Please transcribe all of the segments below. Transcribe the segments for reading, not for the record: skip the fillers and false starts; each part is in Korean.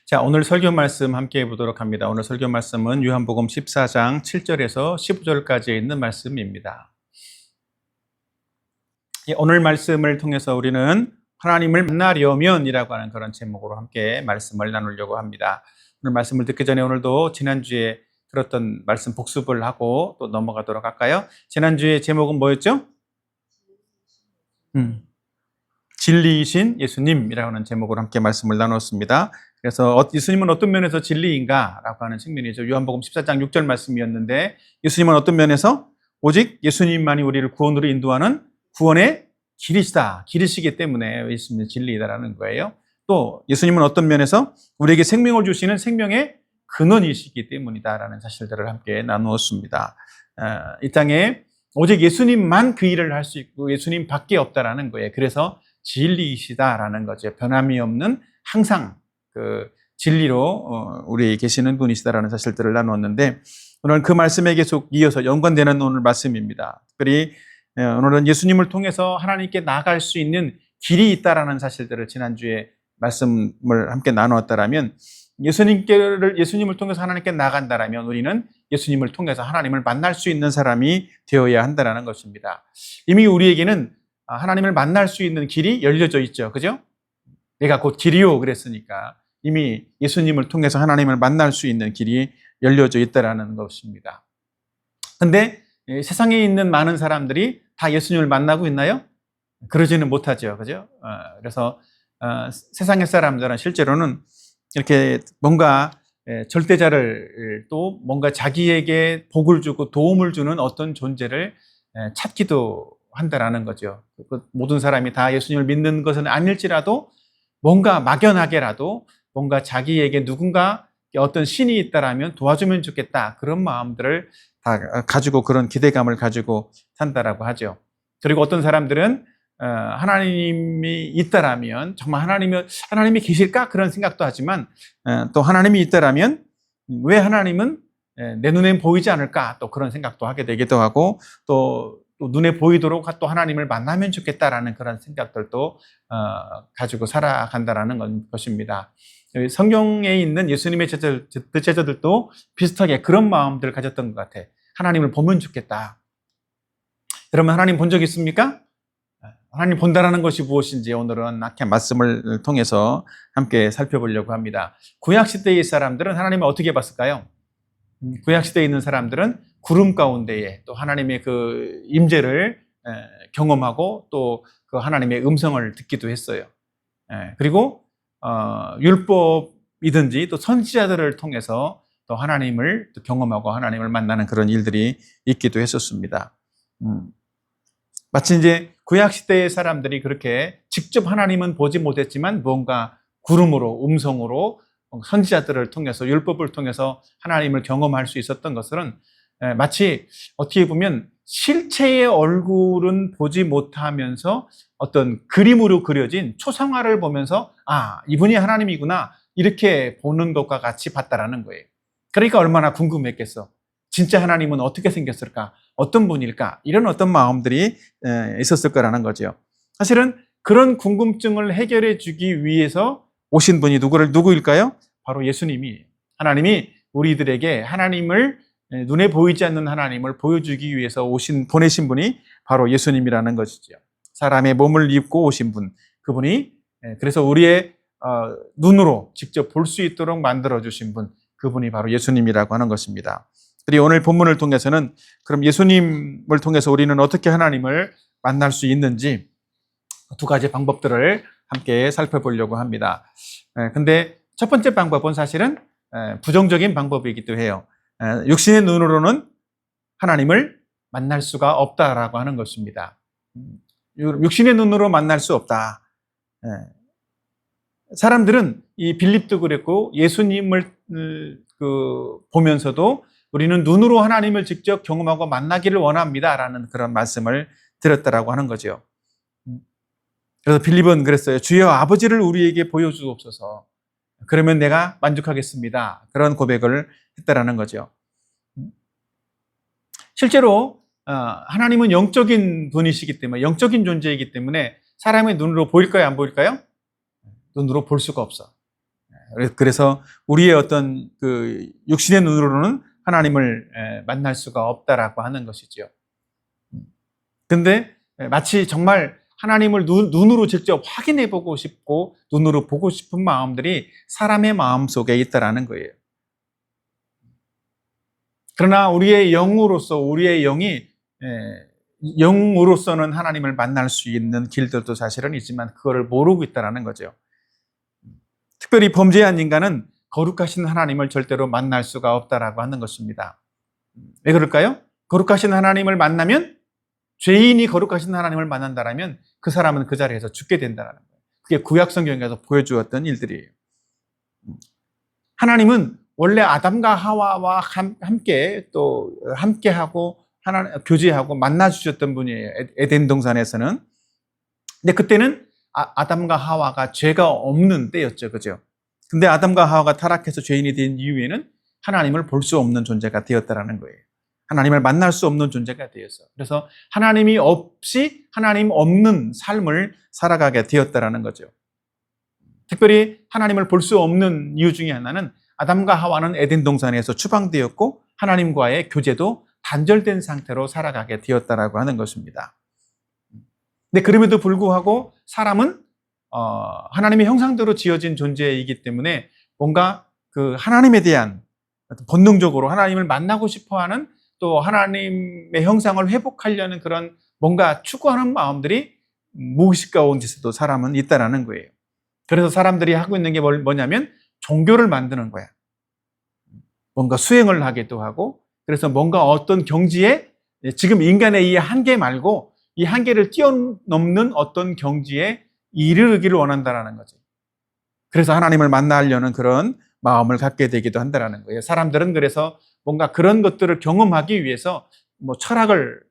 자, 오늘 설교 말씀 함께 보도록 합니다. 오늘 설교 말씀은 요한복음 14장 7절에서 15절까지 있는 말씀입니다. 오늘 말씀을 통해서 우리는 하나님을 만나려면이라고 하는 그런 제목으로 함께 말씀을 나누려고 합니다. 오늘 말씀을 듣기 전에 오늘도 지난주에 들었던 말씀 복습을 하고 또 넘어가도록 할까요? 지난주에 제목은 뭐였죠? 진리이신 예수님이라고 하는 제목으로 함께 말씀을 나눴습니다. 그래서 예수님은 어떤 면에서 진리인가라고 하는 측면이죠. 요한복음 14장 6절 말씀이었는데, 예수님은 어떤 면에서 오직 예수님만이 우리를 구원으로 인도하는 구원의 길이시다, 길이시기 때문에 예수님은 진리이다라는 거예요. 또 예수님은 어떤 면에서 우리에게 생명을 주시는 생명의 근원이시기 때문이다라는 사실들을 함께 나누었습니다. 이 땅에 오직 예수님만 그 일을 할 수 있고 예수님 밖에 없다라는 거예요. 그래서 진리이시다라는 거죠. 변함이 없는 항상 그 진리로 우리 계시는 분이시다라는 사실들을 나누었는데, 오늘은 그 말씀에 계속 이어서 연관되는 오늘 말씀입니다. 특별히 오늘은 예수님을 통해서 하나님께 나아갈 수 있는 길이 있다라는 사실들을 지난주에 말씀을 함께 나누었다라면, 예수님을 통해서 하나님께 나간다라면 우리는 예수님을 통해서 하나님을 만날 수 있는 사람이 되어야 한다는 것입니다. 이미 우리에게는 하나님을 만날 수 있는 길이 열려져 있죠. 그죠? 내가 곧 길이요 그랬으니까 이미 예수님을 통해서 하나님을 만날 수 있는 길이 열려져 있다는 것입니다. 근데 세상에 있는 많은 사람들이 다 예수님을 만나고 있나요? 그러지는 못하죠. 그죠? 그래서 세상의 사람들은 실제로는 이렇게 뭔가 절대자를, 또 뭔가 자기에게 복을 주고 도움을 주는 어떤 존재를 찾기도 한다라는 거죠. 모든 사람이 다 예수님을 믿는 것은 아닐지라도 뭔가 막연하게라도 뭔가 자기에게 누군가 어떤 신이 있다라면 도와주면 좋겠다, 그런 마음들을 다 가지고 그런 기대감을 가지고 산다라고 하죠. 그리고 어떤 사람들은 하나님이 있다라면 정말 하나님이 계실까 그런 생각도 하지만, 또 하나님이 있다라면 왜 하나님은 내 눈엔 보이지 않을까 또 그런 생각도 하게 되기도 하고, 또 눈에 보이도록 또 하나님을 만나면 좋겠다라는 그런 생각들도 가지고 살아간다라는 것입니다. 성경에 있는 예수님의 제자들도 비슷하게 그런 마음들을 가졌던 것 같아. 하나님을 보면 좋겠다. 여러분, 하나님 본 적 있습니까? 하나님 본다라는 것이 무엇인지 오늘은 이렇게 말씀을 통해서 함께 살펴보려고 합니다. 구약시대의 사람들은 하나님을 어떻게 봤을까요? 구약시대에 있는 사람들은 구름 가운데에 또 하나님의 그 임재를 경험하고 또 그 하나님의 음성을 듣기도 했어요. 그리고 율법이든지 또 선지자들을 통해서 또 하나님을 또 경험하고 하나님을 만나는 그런 일들이 있기도 했었습니다. 마치 이제 구약시대의 사람들이 그렇게 직접 하나님은 보지 못했지만 뭔가 구름으로, 음성으로, 선지자들을 통해서, 율법을 통해서 하나님을 경험할 수 있었던 것은 마치 어떻게 보면 실체의 얼굴은 보지 못하면서 어떤 그림으로 그려진 초상화를 보면서 이분이 하나님이구나 이렇게 보는 것과 같이 봤다라는 거예요. 그러니까 얼마나 궁금했겠어. 진짜 하나님은 어떻게 생겼을까? 어떤 분일까? 이런 어떤 마음들이 있었을 거라는 거죠. 사실은 그런 궁금증을 해결해 주기 위해서 오신 분이 누구일까요? 바로 예수님이, 하나님이 우리들에게 하나님을, 눈에 보이지 않는 하나님을 보여주기 위해서 보내신 분이 바로 예수님이라는 것이죠. 사람의 몸을 입고 오신 분, 그분이, 그래서 우리의 눈으로 직접 볼 수 있도록 만들어주신 분, 그분이 바로 예수님이라고 하는 것입니다. 그리고 오늘 본문을 통해서는 그럼 예수님을 통해서 우리는 어떻게 하나님을 만날 수 있는지 두 가지 방법들을 함께 살펴보려고 합니다. 근데 첫 번째 방법은 사실은 부정적인 방법이기도 해요. 육신의 눈으로는 하나님을 만날 수가 없다라고 하는 것입니다. 육신의 눈으로 만날 수 없다. 사람들은 이 빌립도 그랬고 예수님을 보면서도 우리는 눈으로 하나님을 직접 경험하고 만나기를 원합니다라는 그런 말씀을 드렸다라고 하는 거죠. 그래서 빌립은 그랬어요. 주여 아버지를 우리에게 보여주옵소서. 그러면 내가 만족하겠습니다. 그런 고백을 했다라는 거죠. 실제로 하나님은 영적인 분이시기 때문에, 영적인 존재이기 때문에 사람의 눈으로 보일까요? 안 보일까요? 눈으로 볼 수가 없어. 그래서 우리의 어떤 그 육신의 눈으로는 하나님을 만날 수가 없다라고 하는 것이죠. 근데 마치 정말 하나님을 눈으로 직접 확인해 보고 싶고 눈으로 보고 싶은 마음들이 사람의 마음 속에 있다라는 거예요. 그러나 우리의 영으로서 우리의 영으로서는 하나님을 만날 수 있는 길들도 사실은 있지만 그거를 모르고 있다라는 거죠. 특별히 범죄한 인간은 거룩하신 하나님을 절대로 만날 수가 없다라고 하는 것입니다. 왜 그럴까요? 거룩하신 하나님을 만나면 죄인이 거룩하신 하나님을 만난다라면 그 사람은 그 자리에서 죽게 된다는 거예요. 그게 구약 성경에서 보여주었던 일들이에요. 하나님은 원래 아담과 하와와 함께하고 교제하고 만나 주셨던 분이에요. 에덴 동산에서는. 근데 그때는 아담과 하와가 죄가 없는 때였죠. 그죠? 근데 아담과 하와가 타락해서 죄인이 된 이후에는 하나님을 볼 수 없는 존재가 되었다라는 거예요. 하나님을 만날 수 없는 존재가 되었어. 그래서 하나님이 없이 하나님 없는 삶을 살아가게 되었다라는 거죠. 특별히 하나님을 볼 수 없는 이유 중에 하나는 아담과 하와는 에덴 동산에서 추방되었고 하나님과의 교제도 단절된 상태로 살아가게 되었다라고 하는 것입니다. 근데 그럼에도 불구하고 사람은 하나님의 형상대로 지어진 존재이기 때문에 뭔가 그 하나님에 대한 본능적으로 하나님을 만나고 싶어하는 또 하나님의 형상을 회복하려는 그런 뭔가 추구하는 마음들이 무의식 가운데서도 사람은 있다라는 거예요. 그래서 사람들이 하고 있는 게 뭐냐면 종교를 만드는 거야. 뭔가 수행을 하기도 하고 그래서 뭔가 어떤 경지에 지금 인간의 이 한계 말고 이 한계를 뛰어넘는 어떤 경지에 이르기를 원한다라는 거죠. 그래서 하나님을 만나려는 그런 마음을 갖게 되기도 한다라는 거예요. 사람들은 그래서 뭔가 그런 것들을 경험하기 위해서 뭐 철학을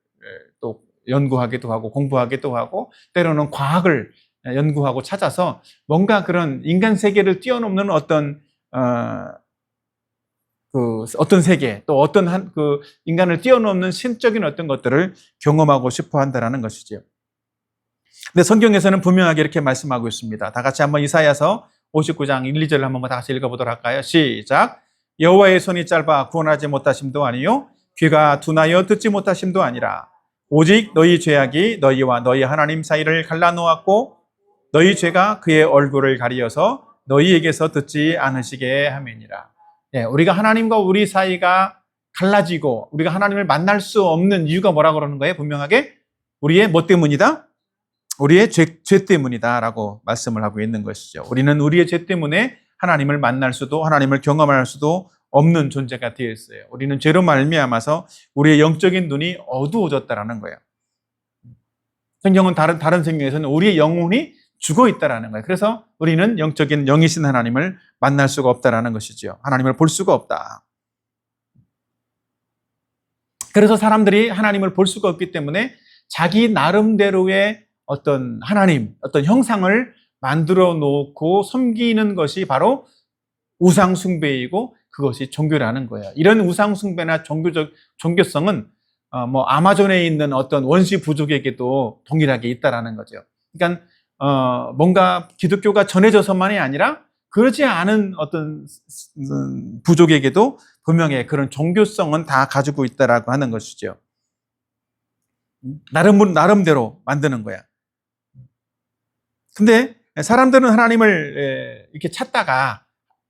또 연구하기도 하고 공부하기도 하고 때로는 과학을 연구하고 찾아서 뭔가 그런 인간 세계를 뛰어넘는 어떤 세계 또 어떤 그 인간을 뛰어넘는 신적인 어떤 것들을 경험하고 싶어 한다라는 것이죠. 근데 성경에서는 분명하게 이렇게 말씀하고 있습니다. 다 같이 한번 이사야서 59장 1, 2절을 한번 다 같이 읽어보도록 할까요? 시작. 여호와의 손이 짧아 구원하지 못하심도 아니요 귀가 둔하여 듣지 못하심도 아니라 오직 너희 죄악이 너희와 너희 하나님 사이를 갈라놓았고 너희 죄가 그의 얼굴을 가리어서 너희에게서 듣지 않으시게 함이니라. 네, 우리가 하나님과 우리 사이가 갈라지고 우리가 하나님을 만날 수 없는 이유가 뭐라고 그러는 거예요? 분명하게 우리의 뭐 때문이다? 우리의 죄 때문이다라고 말씀을 하고 있는 것이죠. 우리는 우리의 죄 때문에 하나님을 만날 수도 하나님을 경험할 수도 없는 존재가 되어 있어요. 우리는 죄로 말미암아서 우리의 영적인 눈이 어두워졌다라는 거예요. 성경은 다른 성경에서는 우리의 영혼이 죽어 있다라는 거예요. 그래서 우리는 영이신 하나님을 만날 수가 없다라는 것이죠. 하나님을 볼 수가 없다. 그래서 사람들이 하나님을 볼 수가 없기 때문에 자기 나름대로의 어떤 하나님, 어떤 형상을 만들어 놓고 섬기는 것이 바로 우상숭배이고 그것이 종교라는 거예요. 이런 우상숭배나 종교성은 뭐 아마존에 있는 어떤 원시 부족에게도 동일하게 있다라는 거죠. 그러니까 뭔가 기독교가 전해져서만이 아니라 그렇지 않은 어떤 부족에게도 분명히 그런 종교성은 다 가지고 있다라고 하는 것이죠. 나름대로 만드는 거야. 근데 사람들은 하나님을 이렇게 찾다가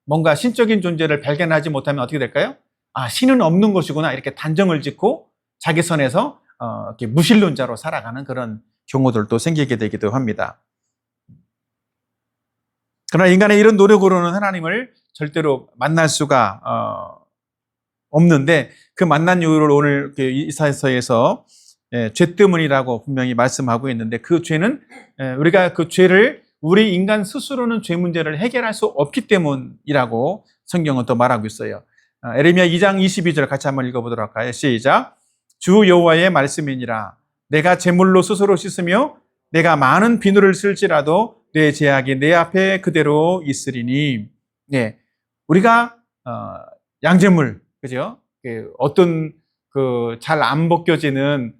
뭔가 신적인 존재를 발견하지 못하면 어떻게 될까요? 아, 신은 없는 것이구나 이렇게 단정을 짓고 자기 선에서 이렇게 무신론자로 살아가는 그런 경우들도 생기게 되기도 합니다. 그러나 인간의 이런 노력으로는 하나님을 절대로 만날 수가 없는데 그 만난 이유를 오늘 이사야서에서 죄 때문이라고 분명히 말씀하고 있는데 그 죄는 우리가 그 죄를 우리 인간 스스로는 죄 문제를 해결할 수 없기 때문이라고 성경은 또 말하고 있어요. 에레미야 2장 22절 같이 한번 읽어보도록 할까요? 시작. 주 여호와의 말씀이니라. 내가 제물로 스스로 씻으며 내가 많은 비누를 쓸지라도 내 죄악이 내 앞에 그대로 있으리니. 네, 우리가 양제물, 그죠? 어떤 그 잘 안 벗겨지는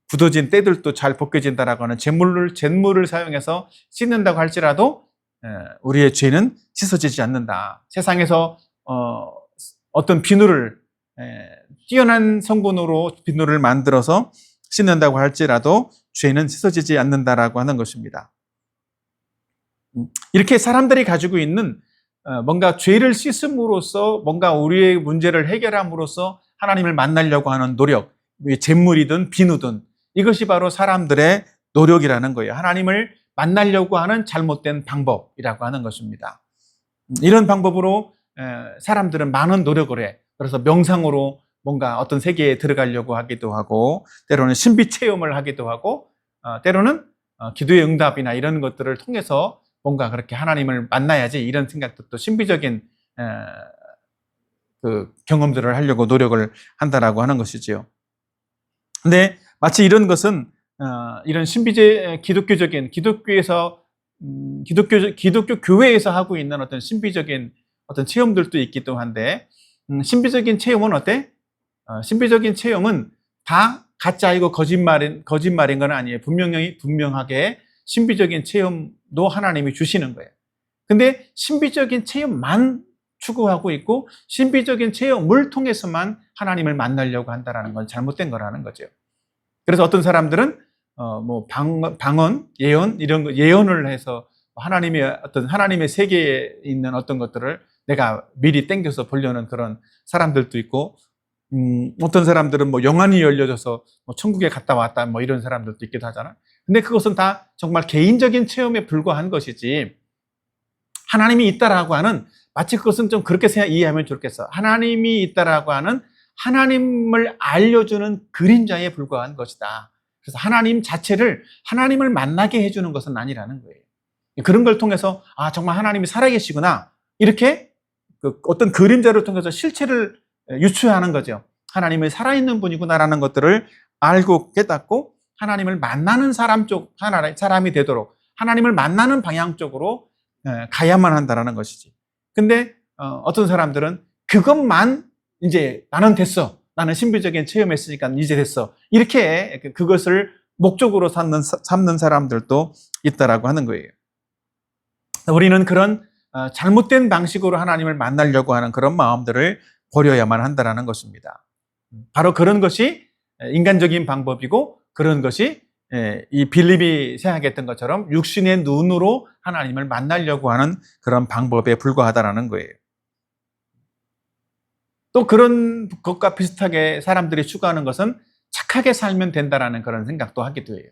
굳어진 때들도 잘 벗겨진다라고 하는 잿물을 사용해서 씻는다고 할지라도 우리의 죄는 씻어지지 않는다. 세상에서 어떤 비누를 뛰어난 성분으로 비누를 만들어서 씻는다고 할지라도 죄는 씻어지지 않는다라고 하는 것입니다. 이렇게 사람들이 가지고 있는 뭔가 죄를 씻음으로써 뭔가 우리의 문제를 해결함으로써 하나님을 만나려고 하는 노력, 잿물이든 비누든 이것이 바로 사람들의 노력이라는 거예요. 하나님을 만나려고 하는 잘못된 방법이라고 하는 것입니다. 이런 방법으로 사람들은 많은 노력을 해. 그래서 명상으로 뭔가 어떤 세계에 들어가려고 하기도 하고, 때로는 신비 체험을 하기도 하고, 때로는 기도의 응답이나 이런 것들을 통해서 뭔가 그렇게 하나님을 만나야지 이런 생각도 또 신비적인 그 경험들을 하려고 노력을 한다라고 하는 것이지요. 근데 마치 이런 것은 이런 기독교적인 기독교 교회에서 하고 있는 어떤 신비적인 어떤 체험들도 있기도 한데, 신비적인 체험은 어때? 신비적인 체험은 다 가짜이고 거짓말인 건 아니에요. 분명하게 신비적인 체험도 하나님이 주시는 거예요. 근데 신비적인 체험만 추구하고 있고 신비적인 체험을 통해서만 하나님을 만나려고 한다는 건 잘못된 거라는 거죠. 그래서 어떤 사람들은 방언, 예언 이런 거 예언을 해서 하나님의 세계에 있는 어떤 것들을 내가 미리 땡겨서 보려는 그런 사람들도 있고, 어떤 사람들은 영안이 열려져서 천국에 갔다 왔다 이런 사람들도 있기도 하잖아. 근데 그것은 다 정말 개인적인 체험에 불과한 것이지, 하나님이 있다라고 하는, 마치 그것은 좀 그렇게 이해하면 좋겠어. 하나님이 있다라고 하는 하나님을 알려주는 그림자에 불과한 것이다. 그래서 하나님 자체를, 하나님을 만나게 해주는 것은 아니라는 거예요. 그런 걸 통해서 정말 하나님이 살아계시구나, 이렇게 어떤 그림자를 통해서 실체를 유추하는 거죠. 하나님이 살아있는 분이구나라는 것들을 알고 깨닫고 하나님을 만나는 사람이 되도록 하나님을 만나는 방향 쪽으로 가야만 한다는 것이지. 근데 어떤 사람들은 그것만 이제 나는 됐어, 나는 신비적인 체험했으니까 이제 됐어, 이렇게 그것을 목적으로 삼는 사람들도 있다라고 하는 거예요. 우리는 그런 잘못된 방식으로 하나님을 만나려고 하는 그런 마음들을 버려야만 한다는 것입니다. 바로 그런 것이 인간적인 방법이고, 그런 것이 이 빌립이 생각했던 것처럼 육신의 눈으로 하나님을 만나려고 하는 그런 방법에 불과하다는 거예요. 또 그런 것과 비슷하게 사람들이 추구하는 것은 착하게 살면 된다라는 그런 생각도 하기도 해요.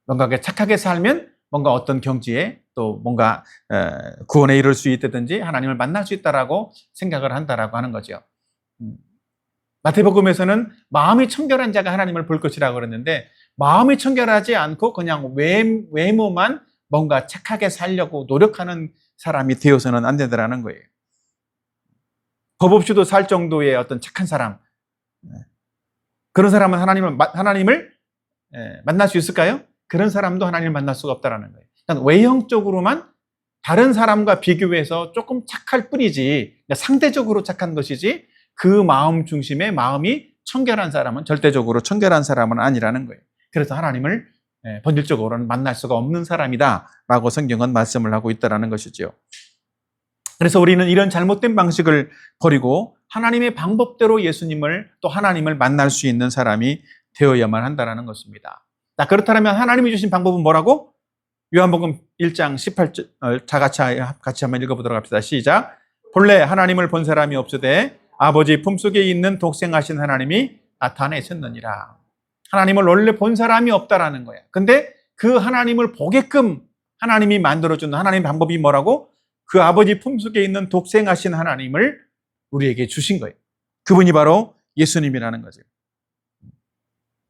뭔가 착하게 살면 뭔가 어떤 경지에 또 뭔가 구원에 이룰 수 있다든지 하나님을 만날 수 있다라고 생각을 한다라고 하는 거죠. 마태복음에서는 마음이 청결한 자가 하나님을 볼 것이라고 그랬는데, 마음이 청결하지 않고 그냥 외모만 뭔가 착하게 살려고 노력하는 사람이 되어서는 안 된다라는 거예요. 법 없이도 살 정도의 어떤 착한 사람, 그런 사람은 하나님을 만날 수 있을까요? 그런 사람도 하나님을 만날 수가 없다라는 거예요. 그러니까 외형적으로만 다른 사람과 비교해서 조금 착할 뿐이지, 상대적으로 착한 것이지, 그 마음 중심의 마음이 청결한 사람은 절대적으로 청결한 사람은 아니라는 거예요. 그래서 하나님을 본질적으로는 만날 수가 없는 사람이다라고 성경은 말씀을 하고 있다는 것이죠. 그래서 우리는 이런 잘못된 방식을 버리고 하나님의 방법대로 예수님을, 또 하나님을 만날 수 있는 사람이 되어야만 한다는 것입니다. 자, 그렇다면 하나님이 주신 방법은 뭐라고? 요한복음 1장 18절 같이 한번 읽어보도록 합시다. 시작. 본래 하나님을 본 사람이 없으되 아버지 품속에 있는 독생하신 하나님이 나타내셨느니라. 하나님을 원래 본 사람이 없다라는 거야. 근데 그 하나님을 보게끔 하나님이 만들어준 하나님의 방법이 뭐라고? 그 아버지 품속에 있는 독생하신 하나님을 우리에게 주신 거예요. 그분이 바로 예수님이라는 거죠.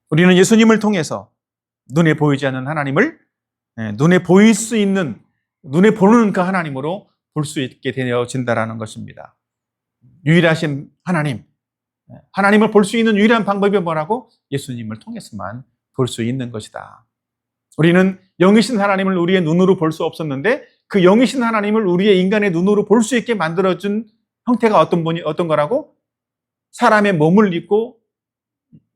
우리는 예수님을 통해서 눈에 보이지 않는 하나님을 눈에 보일 수 있는, 눈에 보는 그 하나님으로 볼 수 있게 되어진다라는 것입니다. 유일하신 하나님, 하나님을 볼 수 있는 유일한 방법이 뭐라고? 예수님을 통해서만 볼 수 있는 것이다. 우리는 영이신 하나님을 우리의 눈으로 볼 수 없었는데, 그 영이신 하나님을 우리의 인간의 눈으로 볼 수 있게 만들어준 형태가 어떤 거라고? 사람의 몸을 입고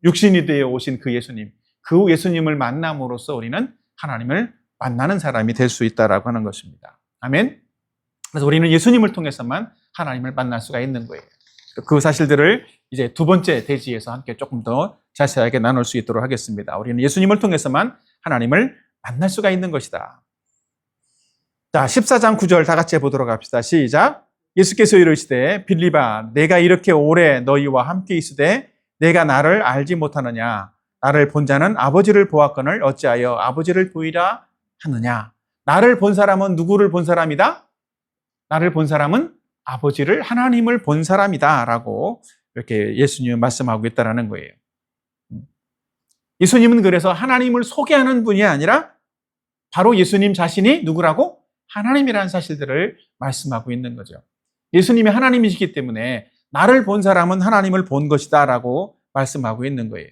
육신이 되어 오신 그 예수님, 그 예수님을 만남으로써 우리는 하나님을 만나는 사람이 될 수 있다라고 하는 것입니다. 아멘. 그래서 우리는 예수님을 통해서만 하나님을 만날 수가 있는 거예요. 그 사실들을 이제 두 번째 대지에서 함께 조금 더 자세하게 나눌 수 있도록 하겠습니다. 우리는 예수님을 통해서만 하나님을 만날 수가 있는 것이다. 자, 14장 9절 다 같이 보도록 합시다. 시작. 예수께서 이르시되 빌립아 내가 이렇게 오래 너희와 함께 있으되 내가 나를 알지 못하느냐. 나를 본 자는 아버지를 보았거늘 어찌하여 아버지를 보이라 하느냐. 나를 본 사람은 누구를 본 사람이다? 나를 본 사람은 아버지를, 하나님을 본 사람이다 라고 이렇게 예수님은 말씀하고 있다는 거예요. 예수님은 그래서 하나님을 소개하는 분이 아니라 바로 예수님 자신이 누구라고? 하나님이라는 사실들을 말씀하고 있는 거죠. 예수님이 하나님이시기 때문에 나를 본 사람은 하나님을 본 것이다 라고 말씀하고 있는 거예요.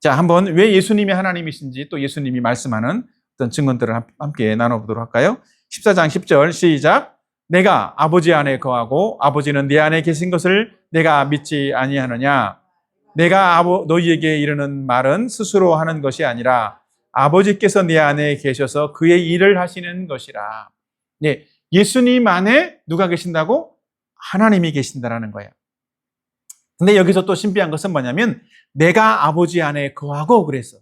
자, 한번 왜 예수님이 하나님이신지 또 예수님이 말씀하는 어떤 증언들을 함께 나눠보도록 할까요? 14장 10절 시작. 내가 아버지 안에 거하고 아버지는 내 안에 계신 것을 내가 믿지 아니하느냐. 내가 너희에게 이르는 말은 스스로 하는 것이 아니라 아버지께서 내 안에 계셔서 그의 일을 하시는 것이라. 네, 예수님 안에 누가 계신다고? 하나님이 계신다라는 거예요. 근데 여기서 또 신비한 것은 뭐냐면 내가 아버지 안에 거하고 그래서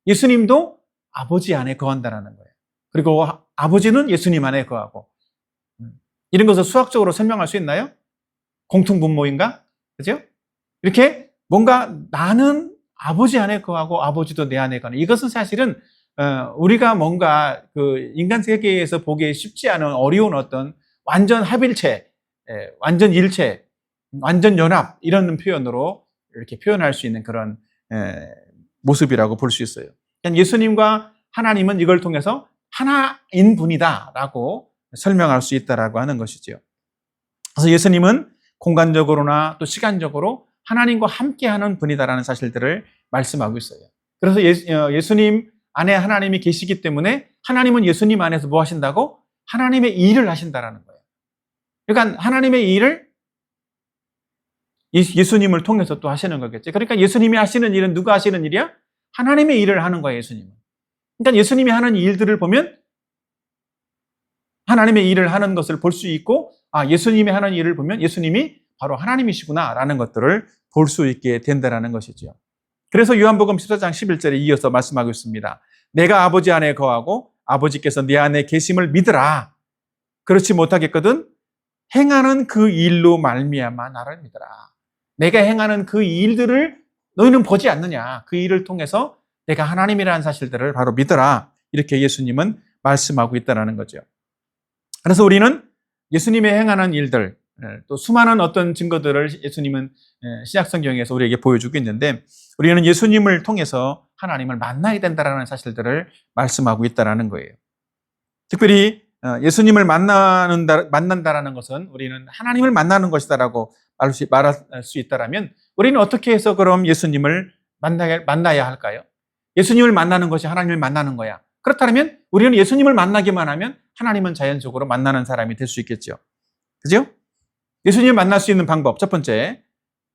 예수님도 아버지 안에 거한다라는 거예요. 그리고 아버지는 예수님 안에 거하고. 이런 것을 수학적으로 설명할 수 있나요? 공통분모인가? 그죠? 이렇게 뭔가 나는 아버지 안에 거하고 아버지도 내 안에 거하는, 이것은 사실은 우리가 뭔가 그 인간 세계에서 보기 쉽지 않은 어려운 어떤 완전 합일체, 완전 일체, 완전 연합 이런 표현으로 이렇게 표현할 수 있는 그런 모습이라고 볼 수 있어요. 예수님과 하나님은 이걸 통해서 하나인 분이다라고 설명할 수 있다라고 하는 것이죠. 그래서 예수님은 공간적으로나 또 시간적으로 하나님과 함께하는 분이다라는 사실들을 말씀하고 있어요. 그래서 예수님 안에 하나님이 계시기 때문에 하나님은 예수님 안에서 뭐 하신다고? 하나님의 일을 하신다라는 거예요. 그러니까 하나님의 일을 예수님을 통해서 또 하시는 거겠죠. 그러니까 예수님이 하시는 일은 누가 하시는 일이야? 하나님의 일을 하는 거예요, 예수님은. 그러니까 예수님이 하는 일들을 보면 하나님의 일을 하는 것을 볼 수 있고, 예수님이 하는 일을 보면 예수님이 바로 하나님이시구나라는 것들을 볼 수 있게 된다는 것이죠. 그래서 요한복음 14장 11절에 이어서 말씀하고 있습니다. 내가 아버지 안에 거하고 아버지께서 내 안에 계심을 믿으라. 그렇지 못하겠거든 행하는 그 일로 말미암아 나를 믿으라. 내가 행하는 그 일들을 너희는 보지 않느냐. 그 일을 통해서 내가 하나님이라는 사실들을 바로 믿으라. 이렇게 예수님은 말씀하고 있다는 거죠. 그래서 우리는 예수님의 행하는 일들, 또 수많은 어떤 증거들을 예수님은 신약성경에서 우리에게 보여주고 있는데 우리는 예수님을 통해서 하나님을 만나야 된다는 사실들을 말씀하고 있다는 거예요. 특별히 예수님을 만난다라는 것은 우리는 하나님을 만나는 것이다라고 말할 수 있다라면 우리는 어떻게 해서 그럼 예수님을 만나야 할까요? 예수님을 만나는 것이 하나님을 만나는 거야. 그렇다면 우리는 예수님을 만나기만 하면 하나님은 자연적으로 만나는 사람이 될 수 있겠죠. 그죠? 예수님을 만날 수 있는 방법, 첫 번째,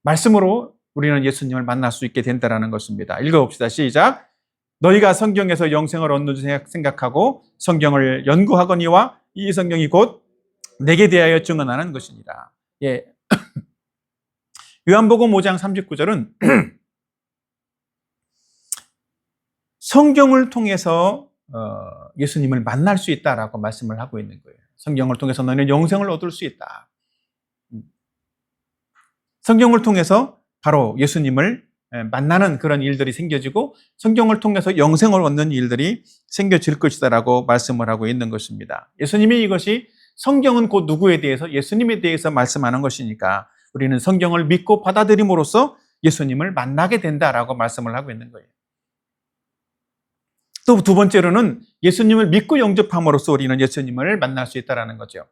말씀으로 우리는 예수님을 만날 수 있게 된다는 것입니다. 읽어봅시다. 시작. 너희가 성경에서 영생을 얻는 줄 생각하고 성경을 연구하거니와 이 성경이 곧 내게 대하여 증언하는 것이니라. 예. 요한복음 5장 39절은 성경을 통해서 예수님을 만날 수 있다라고 말씀을 하고 있는 거예요. 성경을 통해서 너희는 영생을 얻을 수 있다. 성경을 통해서 바로 예수님을 만나는 그런 일들이 생겨지고 성경을 통해서 영생을 얻는 일들이 생겨질 것이다라고 말씀을 하고 있는 것입니다. 예수님이 이것이 성경은 곧 누구에 대해서? 예수님에 대해서 말씀하는 것이니까 우리는 성경을 믿고 받아들임으로써 예수님을 만나게 된다라고 말씀을 하고 있는 거예요. 또 두 번째로는 예수님을 믿고 영접함으로써 우리는 예수님을 만날 수 있다는 거죠.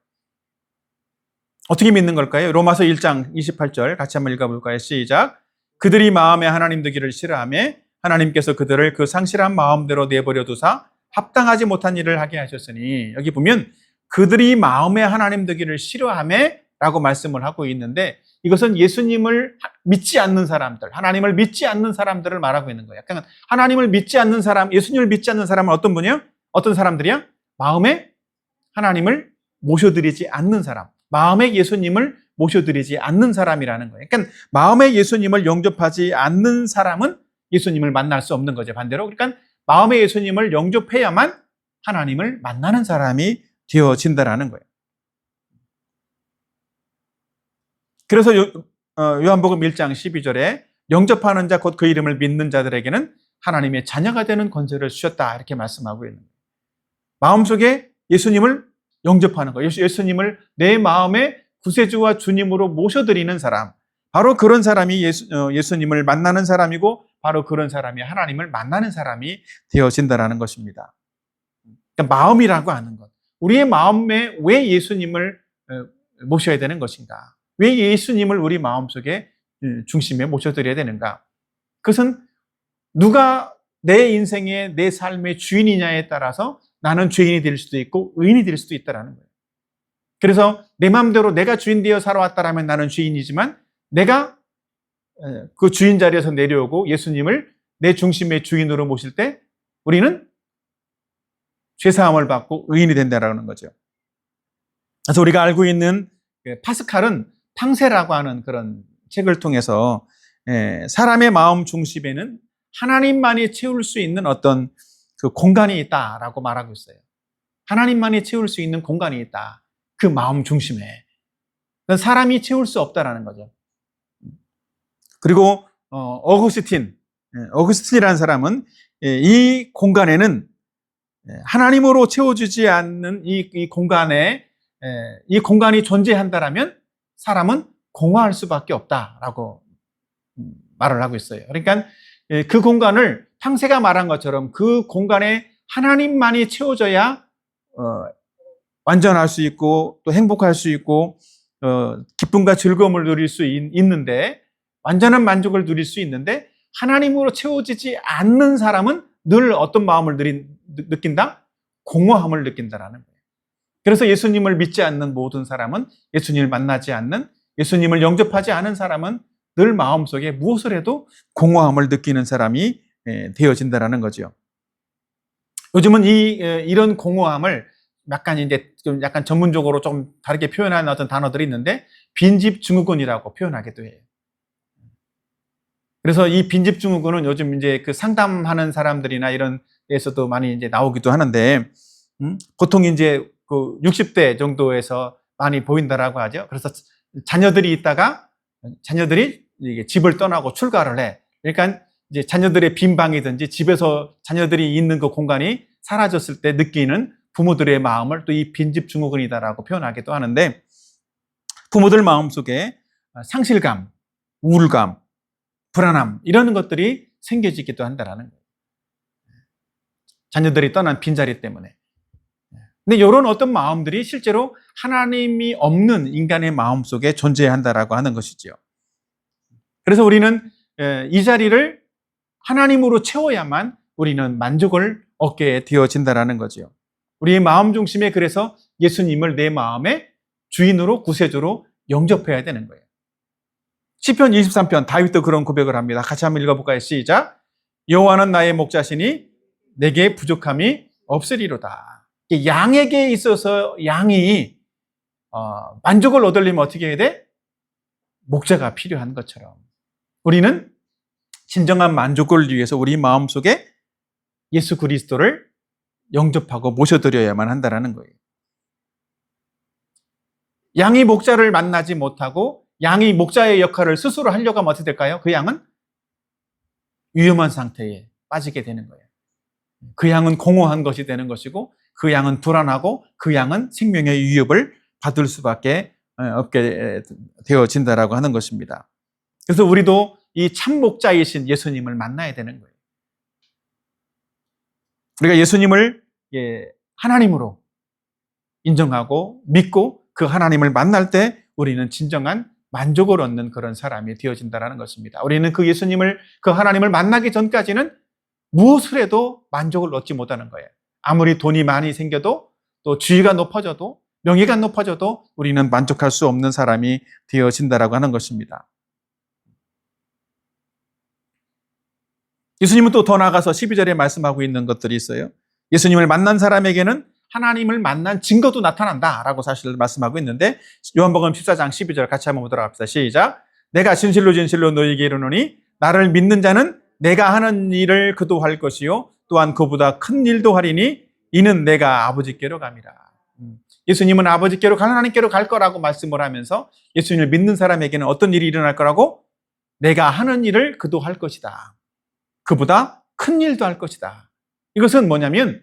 어떻게 믿는 걸까요? 로마서 1장 28절 같이 한번 읽어볼까요? 시작. 그들이 마음에 하나님 되기를 싫어하며 하나님께서 그들을 그 상실한 마음대로 내버려 두사 합당하지 못한 일을 하게 하셨으니, 여기 보면 그들이 마음에 하나님 되기를 싫어하며 라고 말씀을 하고 있는데 이것은 예수님을 믿지 않는 사람들, 하나님을 믿지 않는 사람들을 말하고 있는 거예요. 그러니까 하나님을 믿지 않는 사람, 예수님을 믿지 않는 사람은 어떤 분이요? 어떤 사람들이야? 마음에 하나님을 모셔드리지 않는 사람, 마음의 예수님을 모셔드리지 않는 사람이라는 거예요. 그러니까 마음의 예수님을 영접하지 않는 사람은 예수님을 만날 수 없는 거죠. 반대로. 그러니까 마음의 예수님을 영접해야만 하나님을 만나는 사람이 되어진다라는 거예요. 그래서 요한복음 1장 12절에 영접하는 자 곧 그 이름을 믿는 자들에게는 하나님의 자녀가 되는 권세를 주셨다 이렇게 말씀하고 있는 거예요. 마음속에 예수님을 영접하는 거예요. 예수님을 내 마음의 구세주와 주님으로 모셔드리는 사람, 바로 그런 사람이 예수님을 만나는 사람이고 바로 그런 사람이 하나님을 만나는 사람이 되어진다라는 것입니다. 그러니까 마음이라고 하는 것, 우리의 마음에 왜 예수님을 모셔야 되는 것인가? 왜 예수님을 우리 마음속에 중심에 모셔드려야 되는가? 그것은 누가 내 인생의 내 삶의 주인이냐에 따라서 나는 죄인이 될 수도 있고 의인이 될 수도 있다는 거예요. 그래서 내 마음대로 내가 주인 되어 살아왔다라면 나는 주인이지만 내가 그 주인 자리에서 내려오고 예수님을 내 중심의 주인으로 모실 때 우리는 죄사함을 받고 의인이 된다는 거죠. 그래서 우리가 알고 있는 파스칼은 탕세라고 하는 그런 책을 통해서 사람의 마음 중심에는 하나님만이 채울 수 있는 어떤 그 공간이 있다라고 말하고 있어요. 하나님만이 채울 수 있는 공간이 있다. 그 마음 중심에. 사람이 채울 수 없다라는 거죠. 그리고 어거스틴이라는 사람은 이 공간에는 하나님으로 채워주지 않는 이 공간에 이 공간이 존재한다라면 사람은 공허할 수밖에 없다라고 말을 하고 있어요. 그러니까 그 공간을 탕세가 말한 것처럼 그 공간에 하나님만이 채워져야 완전할 수 있고 또 행복할 수 있고 기쁨과 즐거움을 누릴 수 있는데 완전한 만족을 누릴 수 있는데 하나님으로 채워지지 않는 사람은 늘 어떤 마음을 느낀다? 공허함을 느낀다라는 거예요. 그래서 예수님을 믿지 않는 모든 사람은 예수님을 만나지 않는 예수님을 영접하지 않은 사람은 늘 마음속에 무엇을 해도 공허함을 느끼는 사람이 되어진다라는 거죠. 요즘은 이런 공허함을 약간 전문적으로 좀 다르게 표현하는 어떤 단어들이 있는데 빈집 증후군이라고 표현하기도 해요. 그래서 이 빈집 증후군은 요즘 이제 그 상담하는 사람들이나 이런 데서도 많이 이제 나오기도 하는데 보통 이제 그 60대 정도에서 많이 보인다라고 하죠. 그래서 자녀들이 있다가 자녀들이 이게 집을 떠나고 출가를 해. 그러니까 이제 자녀들의 빈 방이든지 집에서 자녀들이 있는 그 공간이 사라졌을 때 느끼는 부모들의 마음을 또 이 빈집 증후군이다라고 표현하기도 하는데 부모들 마음속에 상실감, 우울감, 불안함 이런 것들이 생겨지기도 한다라는 거예요. 자녀들이 떠난 빈자리 때문에. 근데 이런 어떤 마음들이 실제로 하나님이 없는 인간의 마음속에 존재한다라고 하는 것이죠. 그래서 우리는 이 자리를 하나님으로 채워야만 우리는 만족을 얻게 되어진다라는 거죠. 우리의 마음 중심에 그래서 예수님을 내 마음의 주인으로 구세주로 영접해야 되는 거예요. 시편 23편 다윗도 그런 고백을 합니다. 같이 한번 읽어볼까요? 시작. 여호와는 나의 목자시니 내게 부족함이 없으리로다. 양에게 있어서 양이 만족을 얻으려면 어떻게 해야 돼? 목자가 필요한 것처럼 우리는 진정한 만족을 위해서 우리 마음속에 예수 그리스도를 영접하고 모셔드려야만 한다는 거예요. 양이 목자를 만나지 못하고 양이 목자의 역할을 스스로 하려고 하면 어떻게 될까요? 그 양은 위험한 상태에 빠지게 되는 거예요. 그 양은 공허한 것이 되는 것이고 그 양은 불안하고 그 양은 생명의 위협을 받을 수밖에 없게 되어진다라고 하는 것입니다. 그래서 우리도 이 참 목자이신 예수님을 만나야 되는 거예요. 우리가 예수님을 하나님으로 인정하고 믿고 그 하나님을 만날 때 우리는 진정한 만족을 얻는 그런 사람이 되어진다는 것입니다. 우리는 그 예수님을, 그 하나님을 만나기 전까지는 무엇을 해도 만족을 얻지 못하는 거예요. 아무리 돈이 많이 생겨도 또 지위가 높아져도 명예가 높아져도 우리는 만족할 수 없는 사람이 되어진다라고 하는 것입니다. 예수님은 또 더 나아가서 12절에 말씀하고 있는 것들이 있어요. 예수님을 만난 사람에게는 하나님을 만난 증거도 나타난다라고 사실을 말씀하고 있는데, 요한복음 14장 12절 같이 한번 보도록 합시다. 시작. 내가 진실로 진실로 너희에게 이르노니 나를 믿는 자는 내가 하는 일을 그도 할 것이요 또한 그보다 큰 일도 하리니 이는 내가 아버지께로 감이라. 예수님은 아버지께로 하나님께로 갈 거라고 말씀을 하면서 예수님을 믿는 사람에게는 어떤 일이 일어날 거라고? 내가 하는 일을 그도 할 것이다. 그보다 큰 일도 할 것이다. 이것은 뭐냐면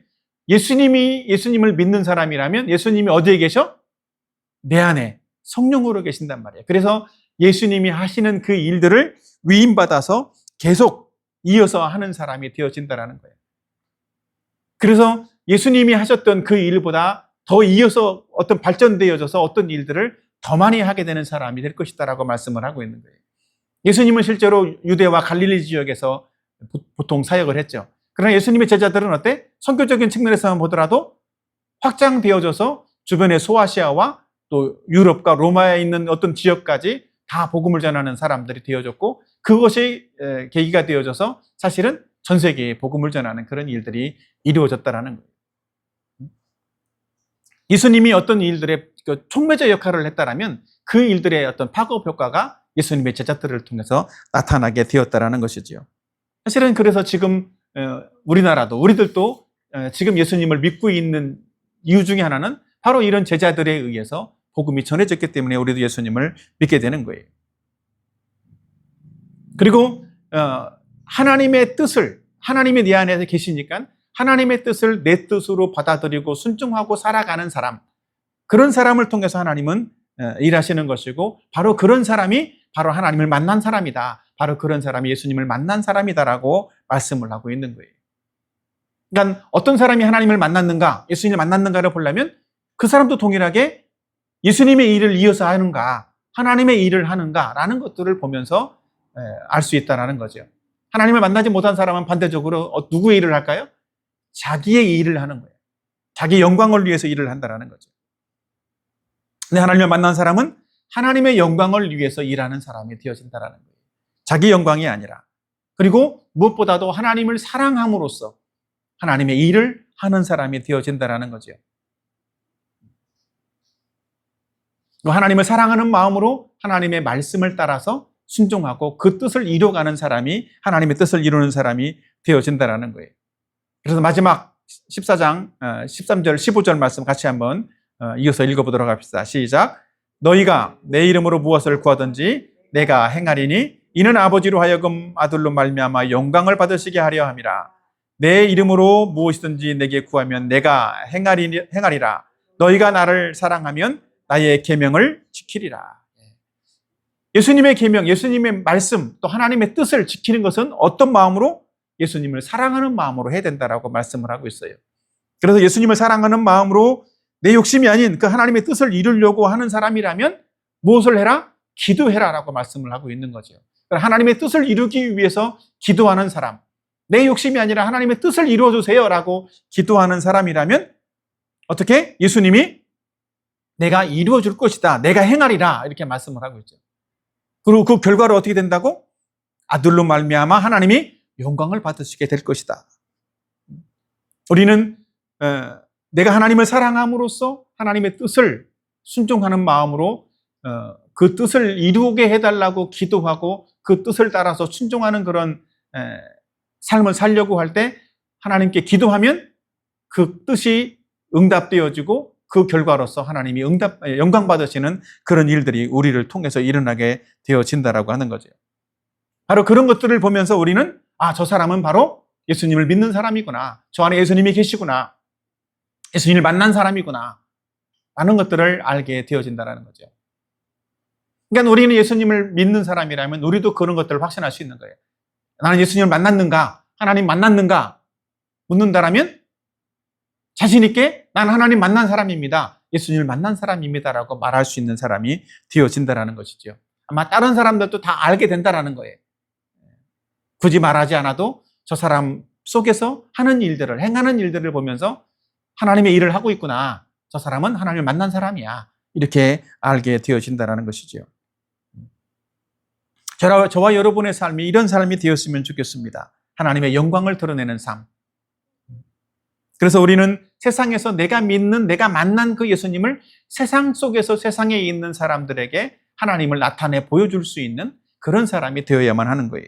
예수님을 믿는 사람이라면 예수님이 어디에 계셔? 내 안에 성령으로 계신단 말이에요. 그래서 예수님이 하시는 그 일들을 위임받아서 계속 이어서 하는 사람이 되어진다는 거예요. 그래서 예수님이 하셨던 그 일보다 더 이어서 어떤 발전되어져서 어떤 일들을 더 많이 하게 되는 사람이 될 것이다라고 말씀을 하고 있는 거예요. 예수님은 실제로 유대와 갈릴리 지역에서 보통 사역을 했죠. 그러나 예수님의 제자들은 어때? 선교적인 측면에서만 보더라도 확장되어져서 주변의 소아시아와 또 유럽과 로마에 있는 어떤 지역까지 다 복음을 전하는 사람들이 되어졌고, 그것이 계기가 되어져서 사실은 전 세계에 복음을 전하는 그런 일들이 이루어졌다라는 거예요. 예수님이 어떤 일들의 촉매제 역할을 했다라면 그 일들의 어떤 파급 효과가 예수님의 제자들을 통해서 나타나게 되었다라는 것이지요. 사실은 그래서 지금 우리들도 지금 예수님을 믿고 있는 이유 중에 하나는 바로 이런 제자들에 의해서 복음이 전해졌기 때문에 우리도 예수님을 믿게 되는 거예요. 그리고 하나님의 뜻을, 하나님이 내 안에 계시니까 하나님의 뜻을 내 뜻으로 받아들이고 순종하고 살아가는 사람, 그런 사람을 통해서 하나님은 일하시는 것이고, 바로 그런 사람이 바로 하나님을 만난 사람이다. 바로 그런 사람이 예수님을 만난 사람이다라고 말씀을 하고 있는 거예요. 그러니까 어떤 사람이 하나님을 만났는가, 예수님을 만났는가를 보려면 그 사람도 동일하게 예수님의 일을 이어서 하는가, 하나님의 일을 하는가라는 것들을 보면서 알 수 있다는 거죠. 하나님을 만나지 못한 사람은 반대적으로 누구의 일을 할까요? 자기의 일을 하는 거예요. 자기 영광을 위해서 일을 한다는 거죠. 근데 하나님을 만난 사람은 하나님의 영광을 위해서 일하는 사람이 되어진다는 거예요. 자기 영광이 아니라. 그리고 무엇보다도 하나님을 사랑함으로써 하나님의 일을 하는 사람이 되어진다는 거죠. 하나님을 사랑하는 마음으로 하나님의 말씀을 따라서 순종하고 그 뜻을 이루어가는 사람이 하나님의 뜻을 이루는 사람이 되어진다는 거예요. 그래서 마지막 14장 13절 15절 말씀 같이 한번 이어서 읽어보도록 합시다. 시작. 너희가 내 이름으로 무엇을 구하든지 내가 행하리니 이는 아버지로 하여금 아들로 말미암아 영광을 받으시게 하려 함이라. 내 이름으로 무엇이든지 내게 구하면 내가 행하리라. 너희가 나를 사랑하면 나의 계명을 지키리라. 예수님의 계명, 예수님의 말씀, 또 하나님의 뜻을 지키는 것은 어떤 마음으로? 예수님을 사랑하는 마음으로 해야 된다라고 말씀을 하고 있어요. 그래서 예수님을 사랑하는 마음으로 내 욕심이 아닌 그 하나님의 뜻을 이루려고 하는 사람이라면 무엇을 해라? 기도해라라고 말씀을 하고 있는 거죠. 하나님의 뜻을 이루기 위해서 기도하는 사람, 내 욕심이 아니라 하나님의 뜻을 이루어주세요라고 기도하는 사람이라면 어떻게? 예수님이 내가 이루어줄 것이다, 내가 행하리라 이렇게 말씀을 하고 있죠. 그리고 그 결과로 어떻게 된다고? 아들로 말미암아 하나님이 영광을 받으시게 될 것이다. 우리는 내가 하나님을 사랑함으로써 하나님의 뜻을 순종하는 마음으로 그 뜻을 이루게 해달라고 기도하고 그 뜻을 따라서 순종하는 그런 삶을 살려고 할 때 하나님께 기도하면 그 뜻이 응답되어지고 그 결과로서 하나님이 영광 받으시는 그런 일들이 우리를 통해서 일어나게 되어진다라고 하는 거죠. 바로 그런 것들을 보면서 우리는 저 사람은 바로 예수님을 믿는 사람이구나, 저 안에 예수님이 계시구나, 예수님을 만난 사람이구나 라는 것들을 알게 되어진다는 거죠. 그러니까 우리는 예수님을 믿는 사람이라면 우리도 그런 것들을 확신할 수 있는 거예요. 나는 예수님을 만났는가, 하나님 만났는가 묻는다라면 자신 있게 나는 하나님 만난 사람입니다, 예수님을 만난 사람입니다라고 말할 수 있는 사람이 되어진다는 것이죠. 아마 다른 사람들도 다 알게 된다는 거예요. 굳이 말하지 않아도 저 사람 속에서 하는 일들을, 행하는 일들을 보면서 하나님의 일을 하고 있구나, 저 사람은 하나님을 만난 사람이야, 이렇게 알게 되어진다는 것이죠. 저와 여러분의 삶이 이런 삶이 되었으면 좋겠습니다. 하나님의 영광을 드러내는 삶. 그래서 우리는 세상에서 내가 믿는, 내가 만난 그 예수님을 세상 속에서 세상에 있는 사람들에게 하나님을 나타내 보여줄 수 있는 그런 사람이 되어야만 하는 거예요.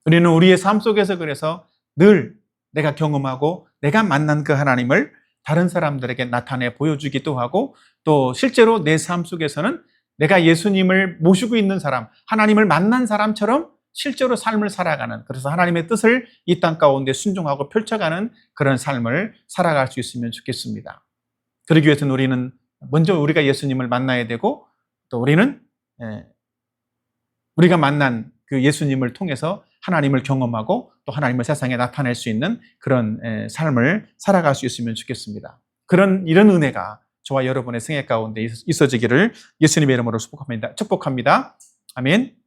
우리는 우리의 삶 속에서 그래서 늘 내가 경험하고 내가 만난 그 하나님을 다른 사람들에게 나타내 보여주기도 하고, 또 실제로 내 삶 속에서는 내가 예수님을 모시고 있는 사람, 하나님을 만난 사람처럼 실제로 삶을 살아가는, 그래서 하나님의 뜻을 이 땅 가운데 순종하고 펼쳐가는 그런 삶을 살아갈 수 있으면 좋겠습니다. 그러기 위해서는 우리는 먼저 우리가 예수님을 만나야 되고, 또 우리는 우리가 만난 그 예수님을 통해서 하나님을 경험하고 또 하나님을 세상에 나타낼 수 있는 그런 삶을 살아갈 수 있으면 좋겠습니다. 이런 은혜가 저와 여러분의 생애 가운데 있어지기를 예수님의 이름으로 축복합니다. 아멘.